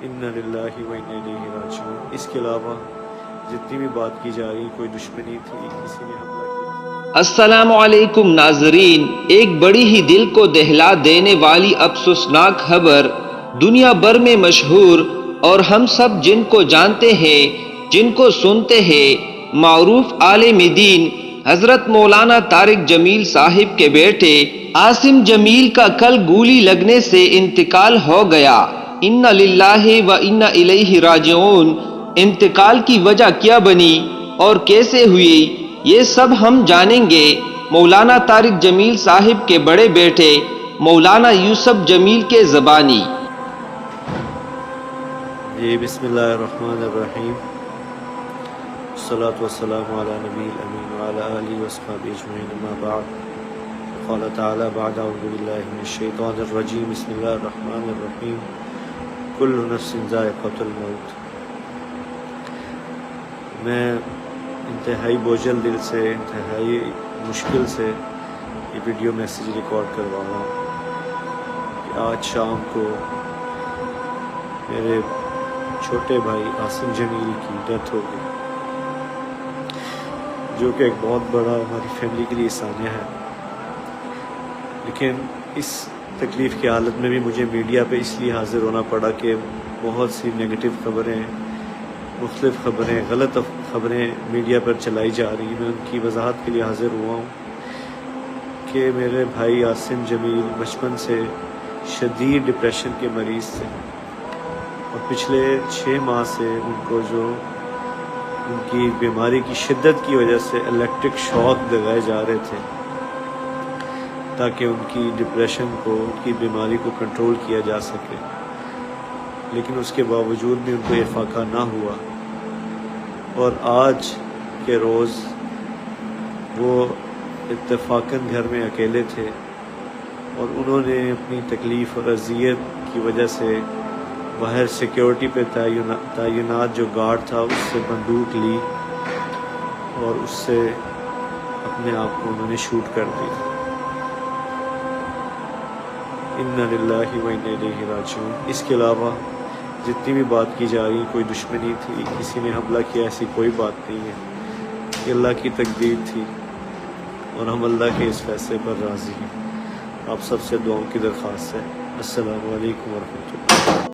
انا للہ و انا الیہ راجعون۔ اس کے علاوہ جتنی بھی بات کی جا رہی کوئی دشمنی تھی، کسی نے حملہ کیا۔ السلام علیکم ناظرین، ایک بڑی ہی دل کو دہلا دینے والی افسوسناک خبر دنیا بھر میں مشہور اور ہم سب جن کو جانتے ہیں، جن کو سنتے ہیں، معروف عالم دین حضرت مولانا طارق جمیل صاحب کے بیٹے عاصم جمیل کا کل گولی لگنے سے انتقال ہو گیا۔ انا للہ و انا الیہ راجعون۔ انتقال کی وجہ کیا بنی اور کیسے ہوئی، یہ سب ہم جانیں گے مولانا طارق جمیل صاحب کے بڑے بیٹے مولانا یوسف جمیل کے زبانی۔ جی بسم اللہ الرحمن الرحیم، والصلاة والسلام علی نبی الامین وعلی آلہ وصحبہ اجمعین، اما بعد، قال تعالی بعد اعوذ باللہ من الشیطان الرجیم، بسم اللہ الرحمن الرحیم، کل نفس ذائقۃ الموت۔ میں انتہائی بوجھل دل سے، انتہائی مشکل سے یہ ویڈیو میسیج ریکارڈ کروا رہا ہوں کہ آج شام کو میرے چھوٹے بھائی عاصم جمیل کی ڈیتھ ہو گئی، جو کہ ایک بہت بڑا ہماری فیملی کے لیے سانیہ ہے۔ لیکن اس تکلیف کی حالت میں بھی مجھے میڈیا پہ اس لیے حاضر ہونا پڑا کہ بہت سی نگیٹو خبریں، مختلف خبریں، غلط خبریں میڈیا پر چلائی جا رہی ہیں۔ میں ان کی وضاحت کے لیے حاضر ہوا ہوں کہ میرے بھائی عاصم جمیل بچپن سے شدید ڈپریشن کے مریض تھے، اور پچھلے 6 ماہ سے ان کو جو ان کی بیماری کی شدت کی وجہ سے الیکٹرک شاک لگائے جا رہے تھے تاکہ ان کی ڈپریشن کو، ان کی بیماری کو کنٹرول کیا جا سکے، لیکن اس کے باوجود بھی ان کو یہ فاقہ نہ ہوا۔ اور آج کے روز وہ اتفاقاً گھر میں اکیلے تھے، اور انہوں نے اپنی تکلیف اور اذیت کی وجہ سے باہر سیکیورٹی پہ تعینات جو گارڈ تھا اس سے بندوق لی اور اس سے اپنے آپ کو انہوں نے شوٹ کر دیا۔ انا للہ و انا الیہ راجعون۔ اس کے علاوہ جتنی بھی بات کی جا رہی کوئی دشمنی تھی، کسی نے حملہ کیا، ایسی کوئی بات نہیں ہے۔ یہ اللہ کی تقدیر تھی اور ہم اللہ کے اس فیصلے پر راضی ہیں۔ آپ سب سے دعاؤں کی درخواست ہے۔ السلام علیکم ورحمۃ اللہ۔